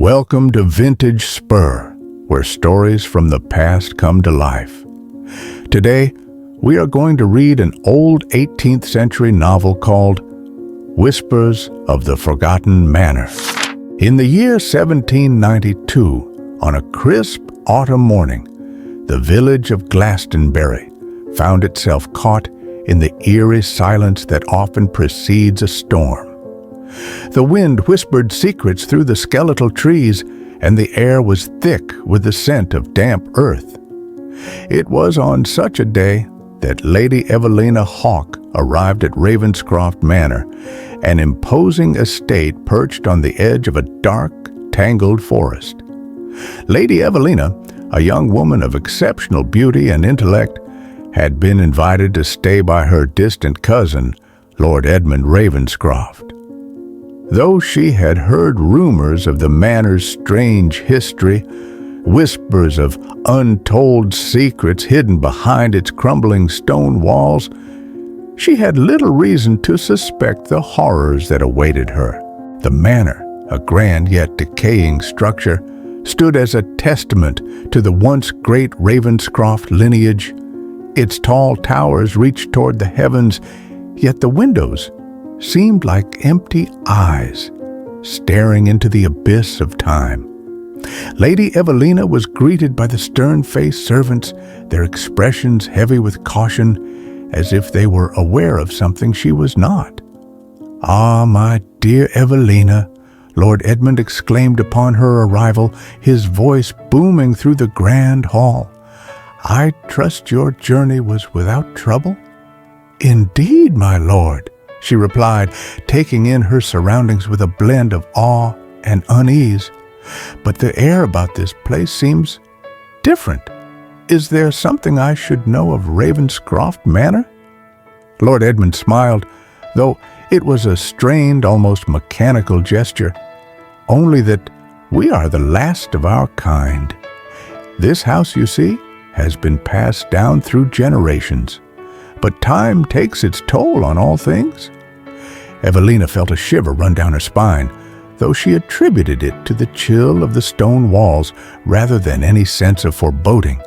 Welcome to Vintage Spur, where stories from the past come to life. Today, we are going to read an old 18th century novel called Whispers of the Forgotten Manor. In the year 1792, on a crisp autumn morning, the village of Glastonbury found itself caught in the eerie silence that often precedes a storm. The wind whispered secrets through the skeletal trees, and the air was thick with the scent of damp earth. It was on such a day that Lady Evelina Hawke arrived at Ravenscroft Manor, an imposing estate perched on the edge of a dark, tangled forest. Lady Evelina, a young woman of exceptional beauty and intellect, had been invited to stay by her distant cousin, Lord Edmund Ravenscroft. Though she had heard rumors of the manor's strange history, whispers of untold secrets hidden behind its crumbling stone walls, she had little reason to suspect the horrors that awaited her. The manor, a grand yet decaying structure, stood as a testament to the once great Ravenscroft lineage. Its tall towers reached toward the heavens, yet the windows seemed like empty eyes staring into the abyss of time. Lady Evelina was greeted by the stern-faced servants, their expressions heavy with caution, as if they were aware of something she was not. "Ah, my dear Evelina," Lord Edmund exclaimed upon her arrival, his voice booming through the grand hall. "I trust your journey was without trouble?" "Indeed, my lord," she replied, taking in her surroundings with a blend of awe and unease. "But the air about this place seems different. Is there something I should know of Ravenscroft Manor?" Lord Edmund smiled, though it was a strained, almost mechanical gesture. "Only that we are the last of our kind. This house, you see, has been passed down through generations. But time takes its toll on all things." Evelina felt a shiver run down her spine, though she attributed it to the chill of the stone walls rather than any sense of foreboding.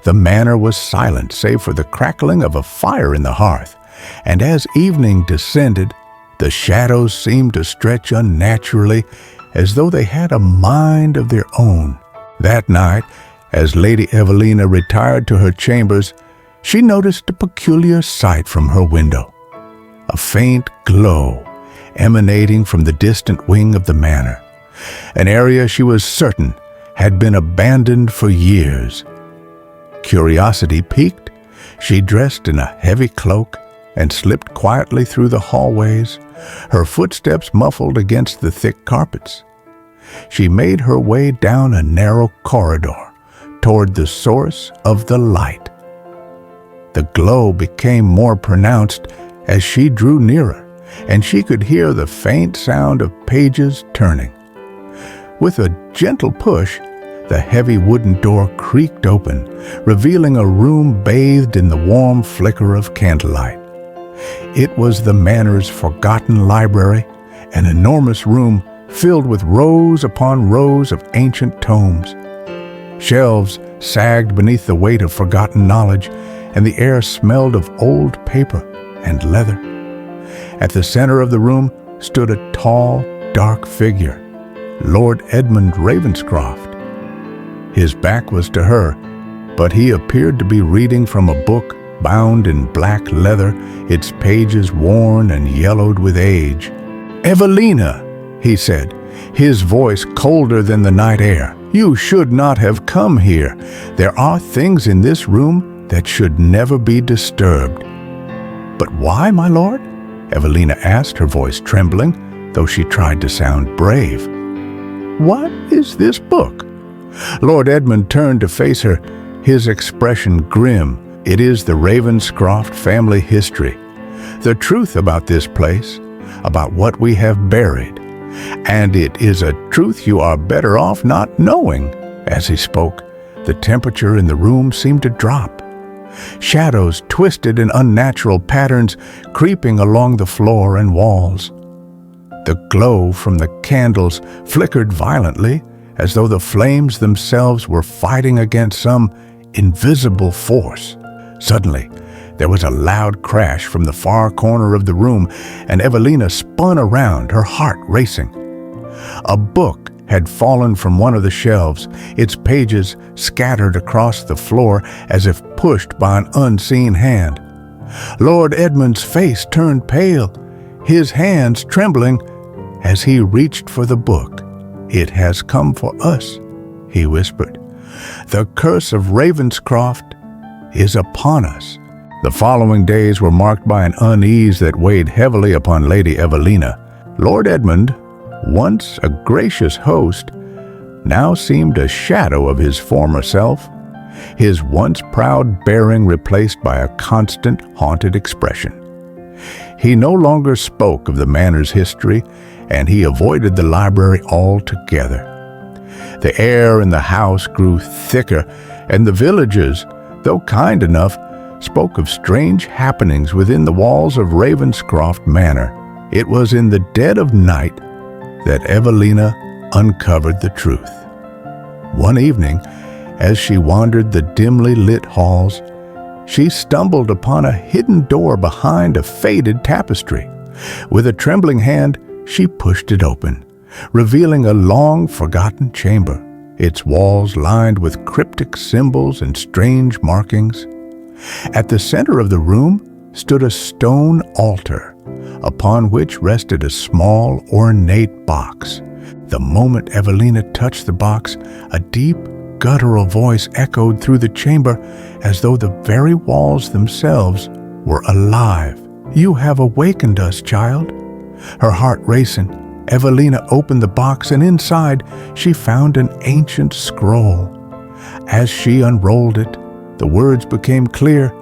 The manor was silent save for the crackling of a fire in the hearth, and as evening descended, the shadows seemed to stretch unnaturally, as though they had a mind of their own. That night, as Lady Evelina retired to her chambers, she noticed a peculiar sight from her window. A faint glow emanating from the distant wing of the manor, an area she was certain had been abandoned for years. Curiosity piqued, she dressed in a heavy cloak and slipped quietly through the hallways, her footsteps muffled against the thick carpets. She made her way down a narrow corridor toward the source of the light. The glow became more pronounced as she drew nearer, and she could hear the faint sound of pages turning. With a gentle push, the heavy wooden door creaked open, revealing a room bathed in the warm flicker of candlelight. It was the manor's forgotten library, an enormous room filled with rows upon rows of ancient tomes. Shelves sagged beneath the weight of forgotten knowledge, and the air smelled of old paper and leather. At the center of the room stood a tall, dark figure, Lord Edmund Ravenscroft. His back was to her, but he appeared to be reading from a book bound in black leather, its pages worn and yellowed with age. "Evelina," he said, his voice colder than the night air, "you should not have come here. There are things in this room that should never be disturbed." "But why, my lord?" Evelina asked, her voice trembling, though she tried to sound brave. "What is this book?" Lord Edmund turned to face her, his expression grim. "It is the Ravenscroft family history. The truth about this place, about what we have buried. And it is a truth you are better off not knowing." As he spoke, the temperature in the room seemed to drop. Shadows twisted in unnatural patterns, creeping along the floor and walls. The glow from the candles flickered violently, as though the flames themselves were fighting against some invisible force. Suddenly, there was a loud crash from the far corner of the room, and Evelina spun around, her heart racing. A book had fallen from one of the shelves, its pages scattered across the floor as if pushed by an unseen hand. Lord Edmund's face turned pale, his hands trembling as he reached for the book. "It has come for us," he whispered. "The curse of Ravenscroft is upon us." The following days were marked by an unease that weighed heavily upon Lady Evelina. Lord Edmund, once a gracious host, now seemed a shadow of his former self, his once proud bearing replaced by a constant, haunted expression. He no longer spoke of the manor's history, and he avoided the library altogether. The air in the house grew thicker, and the villagers, though kind enough, spoke of strange happenings within the walls of Ravenscroft Manor. It was in the dead of night that Evelina uncovered the truth. One evening, as she wandered the dimly lit halls, she stumbled upon a hidden door behind a faded tapestry. With a trembling hand, she pushed it open, revealing a long-forgotten chamber, its walls lined with cryptic symbols and strange markings. At the center of the room stood a stone altar, upon which rested a small, ornate box. The moment Evelina touched the box, a deep, guttural voice echoed through the chamber as though the very walls themselves were alive. "You have awakened us, child." Her heart racing, Evelina opened the box, and inside she found an ancient scroll. As she unrolled it, the words became clear.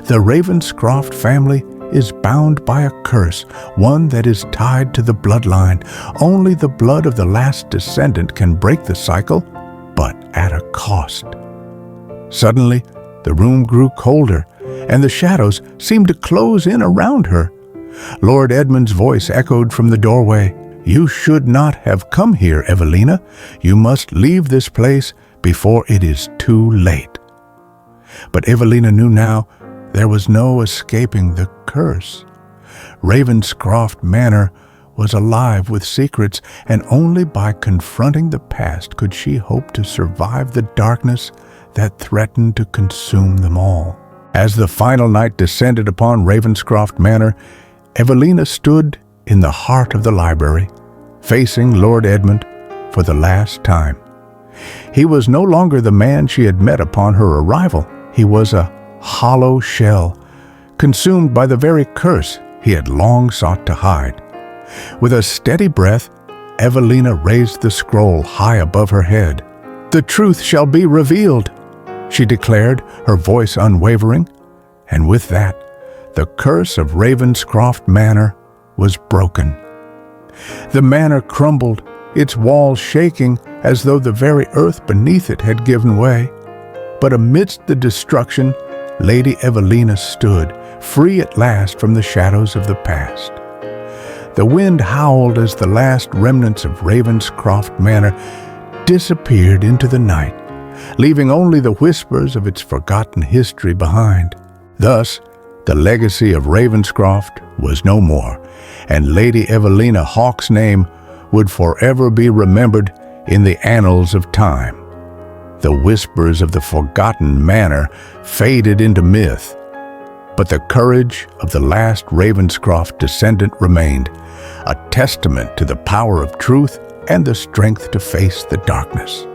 The Ravenscroft family is bound by a curse, one that is tied to the bloodline. Only the blood of the last descendant can break the cycle, but at a cost. Suddenly, the room grew colder, and the shadows seemed to close in around her. Lord Edmund's voice echoed from the doorway. "You should not have come here, Evelina. You must leave this place before it is too late." But Evelina knew now there was no escaping the curse. Ravenscroft Manor was alive with secrets, and only by confronting the past could she hope to survive the darkness that threatened to consume them all. As the final night descended upon Ravenscroft Manor, Evelina stood in the heart of the library, facing Lord Edmund for the last time. He was no longer the man she had met upon her arrival. He was a hollow shell, consumed by the very curse he had long sought to hide. With a steady breath, Evelina raised the scroll high above her head. "The truth shall be revealed," she declared, her voice unwavering. And with that, the curse of Ravenscroft Manor was broken. The manor crumbled, its walls shaking as though the very earth beneath it had given way. But amidst the destruction, Lady Evelina stood, free at last from the shadows of the past. The wind howled as the last remnants of Ravenscroft Manor disappeared into the night, leaving only the whispers of its forgotten history behind. Thus, the legacy of Ravenscroft was no more, and Lady Evelina Hawke's name would forever be remembered in the annals of time. The whispers of the forgotten manor faded into myth, but the courage of the last Ravenscroft descendant remained, a testament to the power of truth and the strength to face the darkness.